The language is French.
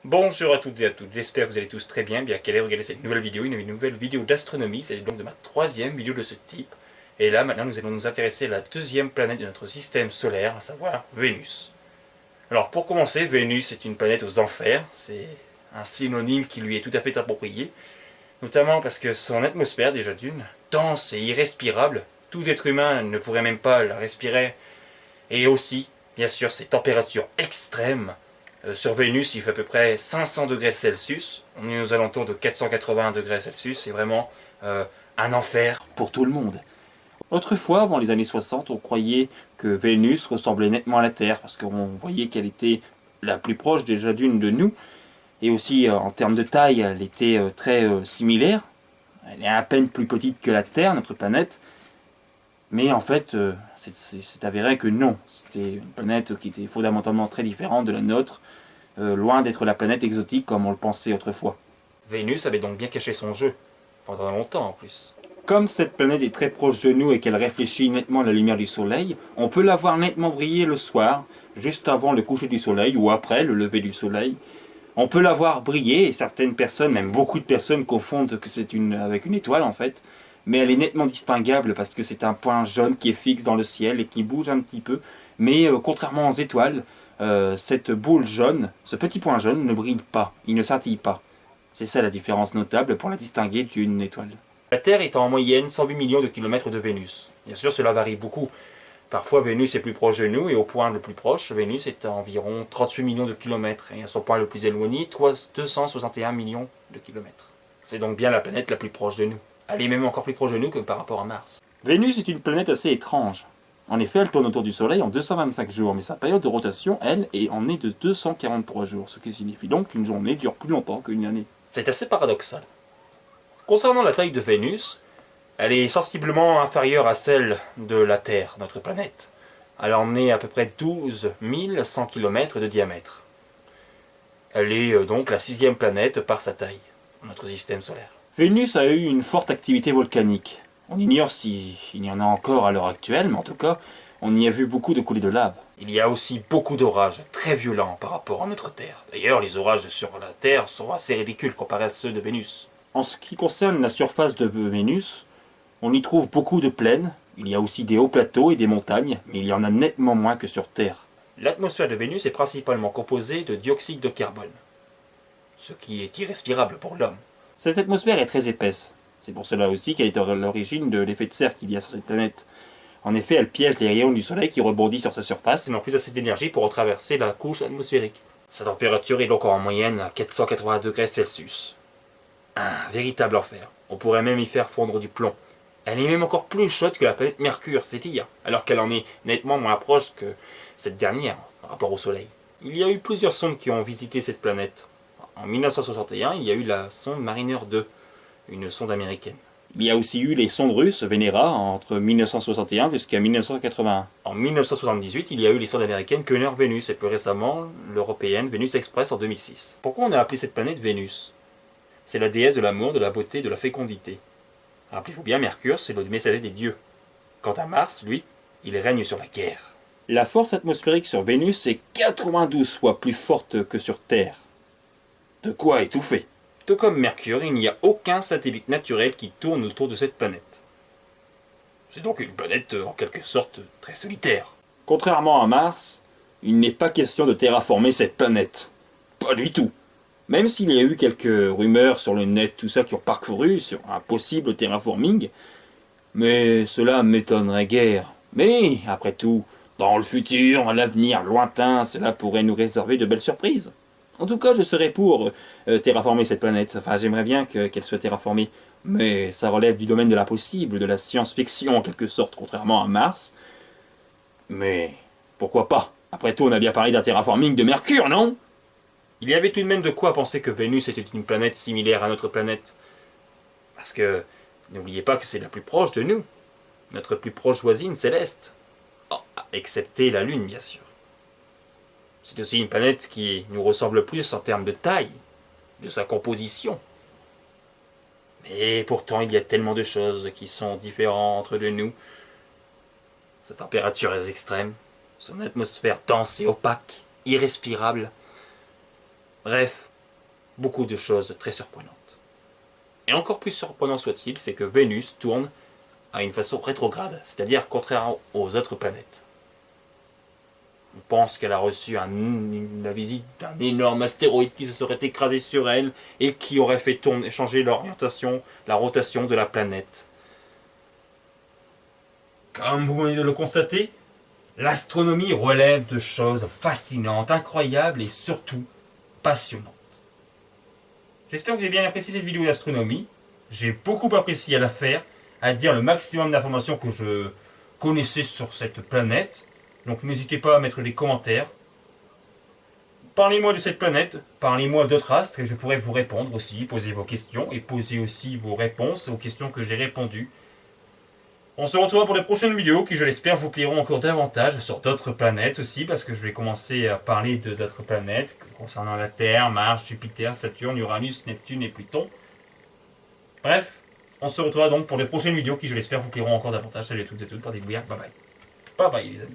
Bonjour à toutes et à tous, j'espère que vous allez tous très bien, bien qu'elle ait regardé cette nouvelle vidéo, une nouvelle vidéo d'astronomie, c'est donc de ma troisième vidéo de ce type. Et là maintenant nous allons nous intéresser à la deuxième planète de notre système solaire, à savoir Vénus. Alors pour commencer, Vénus est une planète aux enfers, c'est un synonyme qui lui est tout à fait approprié, notamment parce que son atmosphère déjà d'une, dense et irrespirable, tout être humain ne pourrait même pas la respirer, et aussi, bien sûr, ses températures extrêmes. Sur Vénus, il fait à peu près 500 degrés Celsius. On est aux alentours de 480 degrés Celsius. C'est vraiment un enfer pour tout le monde. Autrefois, avant les années 60, on croyait que Vénus ressemblait nettement à la Terre, parce qu'on voyait qu'elle était la plus proche déjà d'une de nous, et aussi en termes de taille, elle était très similaire. Elle est à peine plus petite que la Terre, notre planète, mais en fait, c'est avéré que non. C'était une planète qui était fondamentalement très différente de la nôtre, loin d'être la planète exotique comme on le pensait autrefois. Vénus avait donc bien caché son jeu, pendant longtemps en plus. Comme cette planète est très proche de nous et qu'elle réfléchit nettement la lumière du soleil, on peut la voir nettement briller le soir, juste avant le coucher du soleil ou après le lever du soleil. On peut la voir briller et certaines personnes, même beaucoup de personnes, confondent que c'est avec une étoile en fait. Mais elle est nettement distinguable parce que c'est un point jaune qui est fixe dans le ciel et qui bouge un petit peu. Mais contrairement aux étoiles, cette boule jaune, ce petit point jaune ne brille pas, il ne scintille pas. C'est ça la différence notable pour la distinguer d'une étoile. La Terre est en moyenne 108 millions de kilomètres de Vénus. Bien sûr, cela varie beaucoup. Parfois, Vénus est plus proche de nous, et au point le plus proche, Vénus est à environ 38 millions de kilomètres, et à son point le plus éloigné, 261 millions de kilomètres. C'est donc bien la planète la plus proche de nous. Elle est même encore plus proche de nous que par rapport à Mars. Vénus est une planète assez étrange. En effet, elle tourne autour du Soleil en 225 jours, mais sa période de rotation, elle, en est de 243 jours, ce qui signifie donc qu'une journée dure plus longtemps qu'une année. C'est assez paradoxal. Concernant la taille de Vénus, elle est sensiblement inférieure à celle de la Terre, notre planète. Elle en est à peu près 12 100 km de diamètre. Elle est donc la sixième planète par sa taille, dans notre système solaire. Vénus a eu une forte activité volcanique. On ignore s'il y en a encore à l'heure actuelle, mais en tout cas, on y a vu beaucoup de coulées de lave. Il y a aussi beaucoup d'orages très violents par rapport à notre Terre. D'ailleurs, les orages sur la Terre sont assez ridicules comparés à ceux de Vénus. En ce qui concerne la surface de Vénus, on y trouve beaucoup de plaines, il y a aussi des hauts plateaux et des montagnes, mais il y en a nettement moins que sur Terre. L'atmosphère de Vénus est principalement composée de dioxyde de carbone, ce qui est irrespirable pour l'homme. Cette atmosphère est très épaisse. C'est pour cela aussi qu'elle est à l'origine de l'effet de serre qu'il y a sur cette planète. En effet, elle piège les rayons du soleil qui rebondissent sur sa surface et n'ont plus assez d'énergie pour retraverser la couche atmosphérique. Sa température est donc en moyenne à 480 degrés Celsius. Un véritable enfer. On pourrait même y faire fondre du plomb. Elle est même encore plus chaude que la planète Mercure, c'est dire, alors qu'elle en est nettement moins proche que cette dernière par rapport au Soleil. Il y a eu plusieurs sondes qui ont visité cette planète. En 1961, il y a eu la sonde Mariner 2, une sonde américaine. Il y a aussi eu les sondes russes Venera entre 1961 jusqu'à 1981. En 1978, il y a eu les sondes américaines Pioneer Venus et plus récemment l'européenne Venus Express en 2006. Pourquoi on a appelé cette planète Vénus? C'est la déesse de l'amour, de la beauté, de la fécondité. Rappelez-vous bien, Mercure, c'est le messager des dieux. Quant à Mars, lui, il règne sur la guerre. La force atmosphérique sur Vénus est 92 fois plus forte que sur Terre. De quoi étouffer. Tout comme Mercure, il n'y a aucun satellite naturel qui tourne autour de cette planète. C'est donc une planète en quelque sorte très solitaire. Contrairement à Mars, il n'est pas question de terraformer cette planète. Pas du tout. Même s'il y a eu quelques rumeurs sur le net, tout ça qui ont parcouru sur un possible terraforming, mais cela m'étonnerait guère. Mais, après tout, dans le futur, à l'avenir lointain, cela pourrait nous réserver de belles surprises. En tout cas, je serais pour terraformer cette planète. Enfin, j'aimerais bien qu'elle soit terraformée. Mais ça relève du domaine de l'impossible, de la science-fiction en quelque sorte, contrairement à Mars. Mais pourquoi pas? Après tout, on a bien parlé d'un terraforming de Mercure, non? Il y avait tout de même de quoi penser que Vénus était une planète similaire à notre planète. Parce que, n'oubliez pas que c'est la plus proche de nous. Notre plus proche voisine céleste. Oh, excepté la Lune, bien sûr. C'est aussi une planète qui nous ressemble plus en termes de taille, de sa composition. Mais pourtant, il y a tellement de choses qui sont différentes de nous. Sa température est extrême, son atmosphère dense et opaque, irrespirable. Bref, beaucoup de choses très surprenantes. Et encore plus surprenant soit-il, c'est que Vénus tourne à une façon rétrograde, c'est-à-dire contraire aux autres planètes. On pense qu'elle a reçu la visite d'un énorme astéroïde qui se serait écrasé sur elle et qui aurait fait changer l'orientation, la rotation de la planète. Comme vous venez de le constater, l'astronomie relève de choses fascinantes, incroyables et surtout passionnantes. J'espère que vous avez bien apprécié cette vidéo d'astronomie. J'ai beaucoup apprécié à la faire, à dire le maximum d'informations que je connaissais sur cette planète. Donc n'hésitez pas à mettre des commentaires. Parlez-moi de cette planète, parlez-moi d'autres astres et je pourrai vous répondre aussi, poser vos questions et poser aussi vos réponses aux questions que j'ai répondues. On se retrouve pour les prochaines vidéos qui, je l'espère, vous plairont encore davantage sur d'autres planètes aussi, parce que je vais commencer à parler d'autres planètes concernant la Terre, Mars, Jupiter, Saturne, Uranus, Neptune et Pluton. Bref, on se retrouvera donc pour les prochaines vidéos qui, je l'espère, vous plairont encore davantage. Salut à toutes et à tous, portez-vous bien, bye bye. Bye bye les amis.